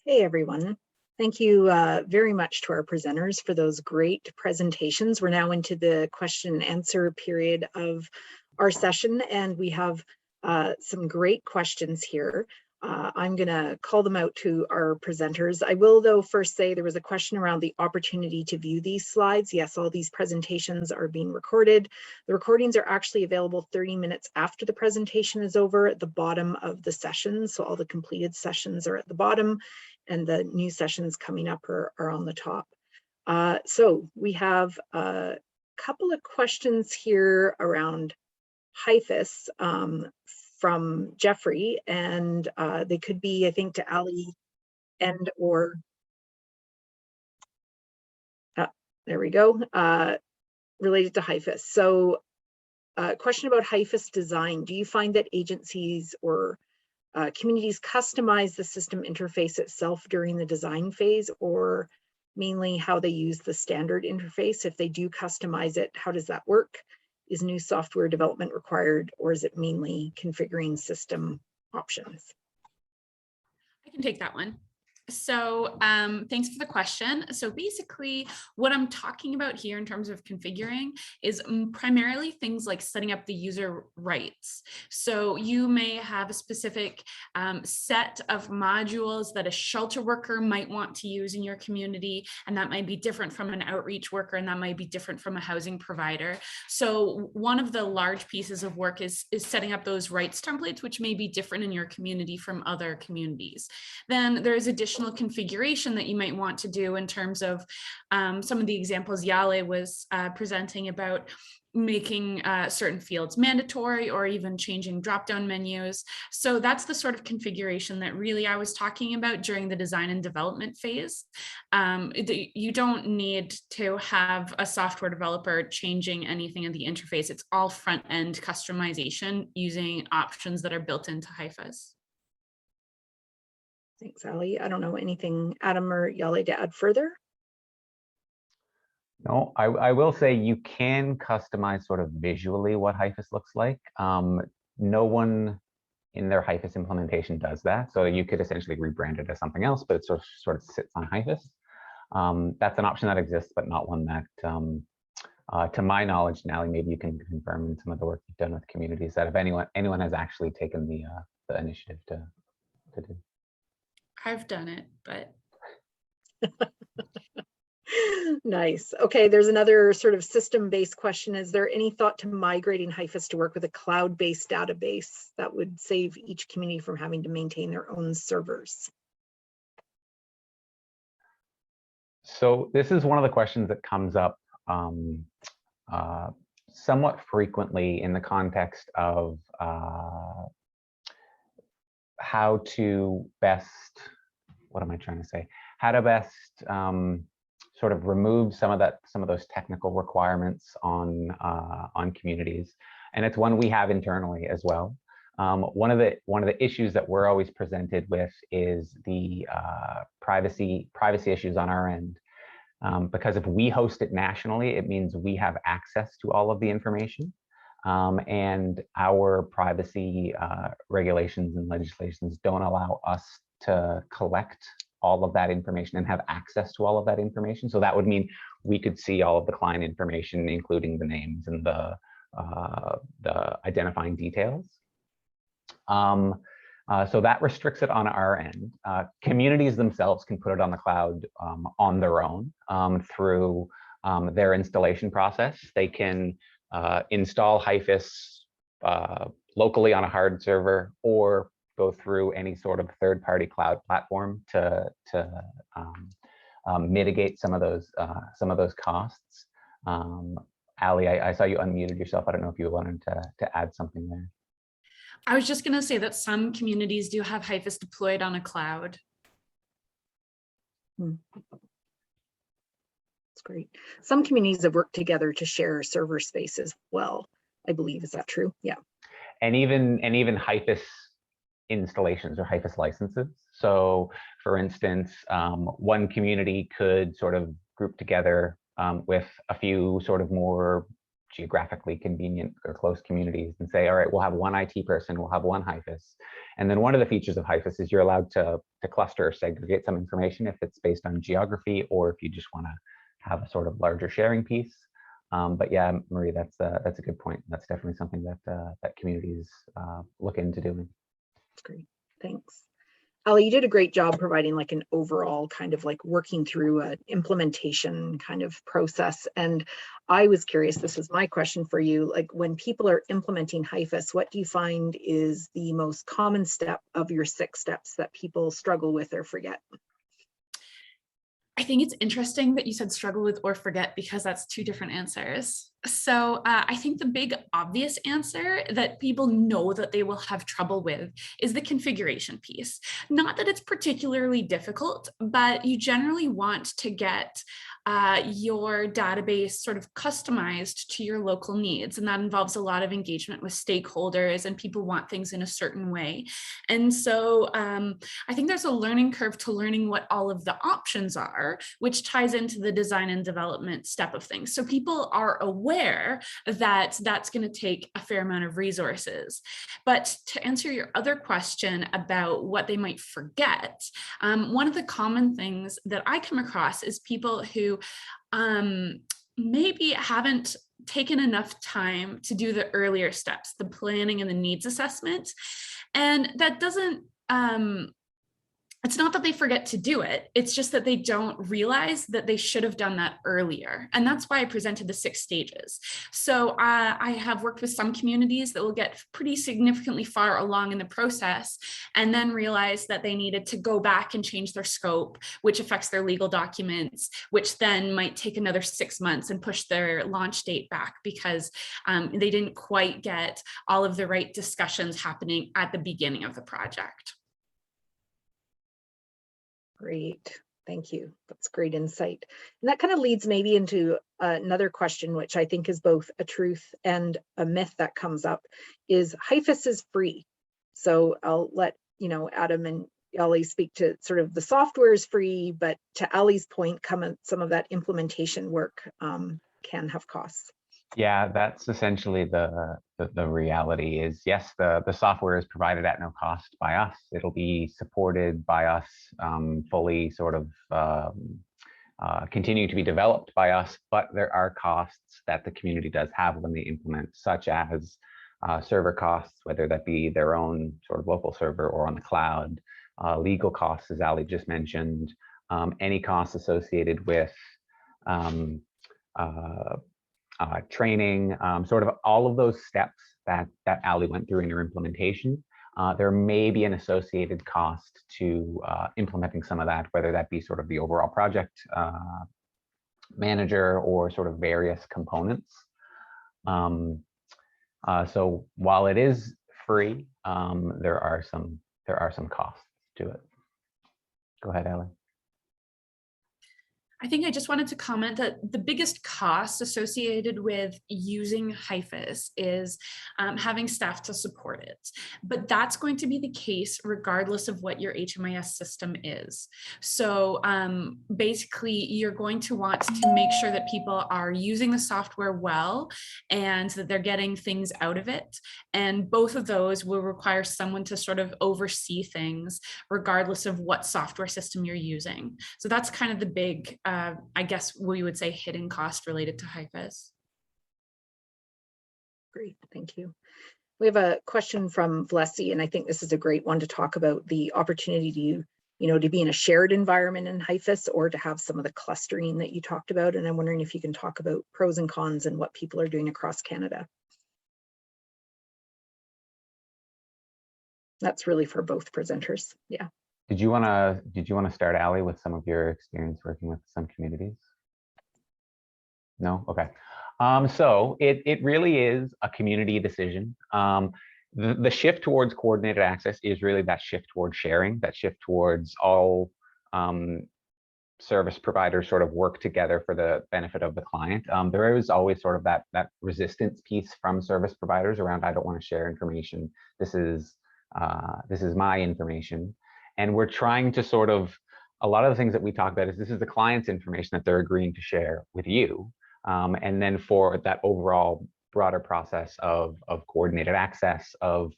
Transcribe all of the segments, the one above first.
Hey everyone. Thank you very much to our presenters for those great presentations. We're now into the question and answer period of our session, and we have some great questions here. I'm going to call them out to our presenters. I will, though, first say there was a question around the opportunity to view these slides. Yes, all these presentations are being recorded. The recordings are actually available 30 minutes after the presentation is over at the bottom of the session. So all the completed sessions are at the bottom, and the new sessions coming up are on the top. So we have a couple of questions here around HIFIS from Jeffrey, and they could be, I think, to Ali and or, there we go, related to HIFIS. So question about HIFIS design. Do you find that agencies or communities customize the system interface itself during the design phase, or mainly how they use the standard interface? If they do customize it, how does that work? Is new software development required, or is it mainly configuring system options? I can take that one. So thanks for the question. So basically what I'm talking about here in terms of configuring is primarily things like setting up the user rights. So you may have a specific set of modules that a shelter worker might want to use in your community, and that might be different from an outreach worker, and that might be different from a housing provider. So one of the large pieces of work is setting up those rights templates, which may be different in your community from other communities. Then there's additional configuration that you might want to do in terms of some of the examples Yale was presenting about making certain fields mandatory or even changing drop-down menus. So that's the sort of configuration that really I was talking about during the design and development phase. You don't need to have a software developer changing anything in the interface. It's all front-end customization using options that are built into HIFIS. Thanks, Ali. I don't know anything, Adam or Yale, to add further? No, I will say you can customize sort of visually what HIFIS looks like. No one in their HIFIS implementation does that. So you could essentially rebrand it as something else, but it sort of sits on HIFIS. That's an option that exists, but not one that, to my knowledge, Nally, maybe you can confirm in some of the work you've done with communities that if anyone has actually taken the initiative to do. I've done it, but. Nice. Okay, there's another sort of system-based question. Is there any thought to migrating HIFIS to work with a cloud-based database that would save each community from having to maintain their own servers? So this is one of the questions that comes up somewhat frequently in the context of how to best, what am I trying to say? How to best sort of remove some of those technical requirements on communities, and it's one we have internally as well. One of the issues that we're always presented with is the privacy issues on our end, because if we host it nationally, it means we have access to all of the information. And our privacy regulations and legislations don't allow us to collect all of that information and have access to all of that information. So that would mean we could see all of the client information, including the names and the identifying details. So that restricts it on our end. Communities themselves can put it on the cloud on their own through their installation process. They can install HIFIS locally on a hard server or go through any sort of third-party cloud platform to mitigate some of those costs. Ali, I saw you unmuted yourself. I don't know if you wanted to add something there. I was just going to say that some communities do have HIFIS deployed on a cloud. That's great. Some communities have worked together to share server space as well, I believe. Is that true? Yeah. And even HIFIS installations or HIFIS licenses. So for instance, one community could sort of group together with a few sort of more geographically convenient or close communities and say, all right, we'll have one IT person, we'll have one HIFIS. And then one of the features of HIFIS is you're allowed to cluster or segregate some information if it's based on geography, or if you just want to have a sort of larger sharing piece. But yeah, Marie, that's a good point. That's definitely something that that communities look into doing. That's great. Thanks. Ali, you did a great job providing like an overall kind of like working through an implementation kind of process. And I was curious, this was my question for you, like when people are implementing HIFIS, what do you find is the most common step of your 6 steps that people struggle with or forget? I think it's interesting that you said struggle with or forget, because that's 2 different answers. So I think the big obvious answer that people know that they will have trouble with is the configuration piece. Not that it's particularly difficult, but you generally want to get your database sort of customized to your local needs. And that involves a lot of engagement with stakeholders, and people want things in a certain way. And so I think there's a learning curve to learning what all of the options are, which ties into the design and development step of things. So people are aware that that's going to take a fair amount of resources. But to answer your other question about what they might forget, one of the common things that I come across is people who maybe haven't taken enough time to do the earlier steps, the planning and the needs assessment. And that doesn't, it's not that they forget to do it, it's just that they don't realize that they should have done that earlier. And that's why I presented the 6 stages. So I have worked with some communities that will get pretty significantly far along in the process and then realize that they needed to go back and change their scope, which affects their legal documents, which then might take another 6 months and push their launch date back because they didn't quite get all of the right discussions happening at the beginning of the project. Great. Thank you. That's great insight. And that kind of leads maybe into another question, which I think is both a truth and a myth that comes up, is HIFIS is free. So I'll let, Adam and Ali speak to sort of the software is free, but to Ali's point, some of that implementation work can have costs. Yeah, that's essentially the reality is, yes, the software is provided at no cost by us. It'll be supported by us, fully sort of continue to be developed by us, but there are costs that the community does have when they implement, such as server costs, whether that be their own sort of local server or on the cloud, legal costs, as Ali just mentioned, any costs associated with training, sort of all of those steps that Ali went through in her implementation. There may be an associated cost to implementing some of that, whether that be sort of the overall project manager or sort of various components. So while it is free, there are some costs to it. Go ahead, Ali. I think I just wanted to comment that the biggest cost associated with using HIFIS is having staff to support it. But that's going to be the case regardless of what your HMIS system is. So basically, you're going to want to make sure that people are using the software well and that they're getting things out of it. And both of those will require someone to sort of oversee things regardless of what software system you're using. So that's kind of the big I guess we would say hidden cost related to HIFIS. Great, thank you. We have a question from Vlessy, and I think this is a great one to talk about the opportunity to be in a shared environment in HIFIS or to have some of the clustering that you talked about. And I'm wondering if you can talk about pros and cons and what people are doing across Canada. That's really for both presenters. Yeah. Did you want to start, Ali, with some of your experience working with some communities? No? Okay. So it really is a community decision. The shift towards coordinated access is really that shift towards sharing, that shift towards all service providers sort of work together for the benefit of the client. There is always sort of that resistance piece from service providers around, I don't want to share information. This is my information. And we're trying to sort of, a lot of the things that we talk about is this is the client's information that they're agreeing to share with you. And then for that overall broader process of coordinated access, of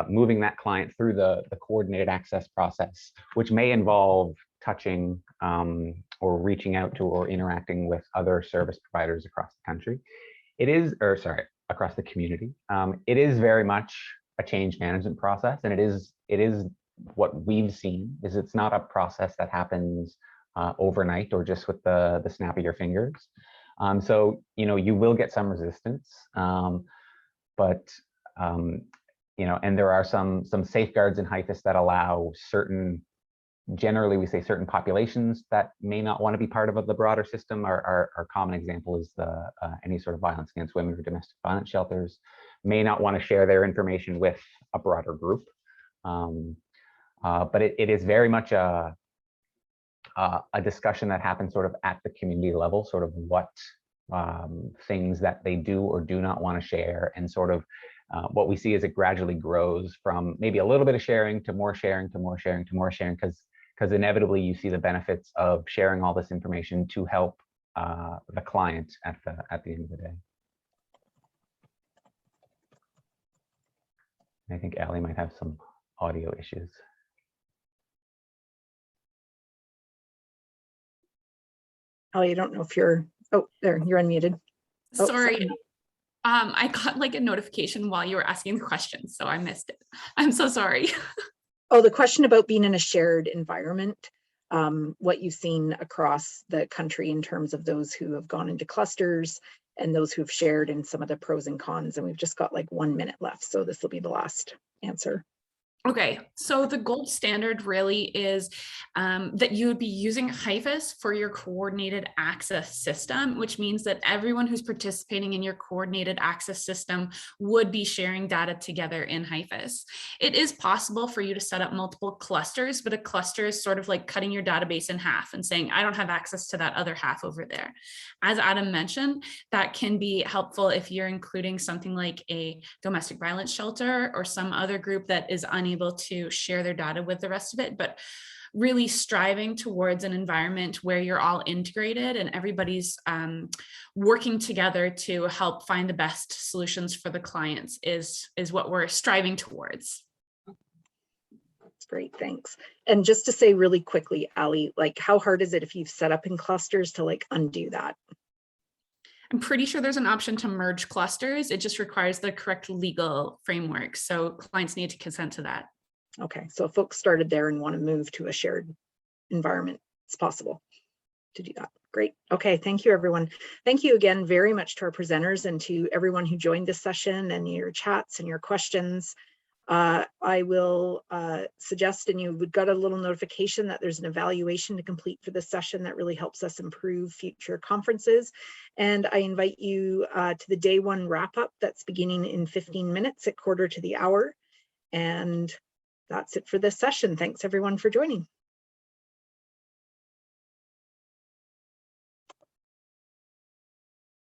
moving that client through the coordinated access process, which may involve touching or reaching out to or interacting with other service providers across the country. It is, or sorry, across the community. It is very much a change management process, and it is what we've seen is it's not a process that happens overnight or just with the snap of your fingers. So, you will get some resistance, but and there are some safeguards in HIFIS that allow certain, generally we say certain populations that may not want to be part of the broader system. Our common example is the any sort of violence against women or domestic violence shelters may not want to share their information with a broader group. But it is very much a discussion that happens sort of at the community level, sort of what things that they do or do not want to share, and sort of what we see is it gradually grows from maybe a little bit of sharing to more sharing to more sharing to more sharing, because inevitably you see the benefits of sharing all this information to help the client at the end of the day. I think Ali might have some audio issues. Ali, I don't know if you're, oh, there, you're unmuted. Oh, Sorry. I got like a notification while you were asking the question, so I missed it. I'm so sorry. Oh, the question about being in a shared environment, what you've seen across the country in terms of those who have gone into clusters and those who've shared, and some of the pros and cons. And we've just got like 1 minute left, so this will be the last answer. Okay, so the gold standard really is that you would be using HIFIS for your coordinated access system, which means that everyone who's participating in your coordinated access system would be sharing data together in HIFIS. It is possible for you to set up multiple clusters, but a cluster is sort of like cutting your database in half and saying, I don't have access to that other half over there. As Adam mentioned, that can be helpful if you're including something like a domestic violence shelter or some other group that is unable to share their data with the rest of it, but really striving towards an environment where you're all integrated and everybody's working together to help find the best solutions for the clients is what we're striving towards. That's great, thanks. And just to say really quickly, Ali, like how hard is it if you've set up in clusters to like undo that? I'm pretty sure there's an option to merge clusters. It just requires the correct legal framework. So clients need to consent to that. Okay, so if folks started there and want to move to a shared environment, it's possible to do that. Great. Okay, thank you, everyone. Thank you again very much to our presenters and to everyone who joined this session and your chats and your questions. I will suggest, and you've got a little notification that there's an evaluation to complete for this session that really helps us improve future conferences. And I invite you to the day one wrap up that's beginning in 15 minutes at 1/4 to the hour. And that's it for this session. Thanks everyone for joining.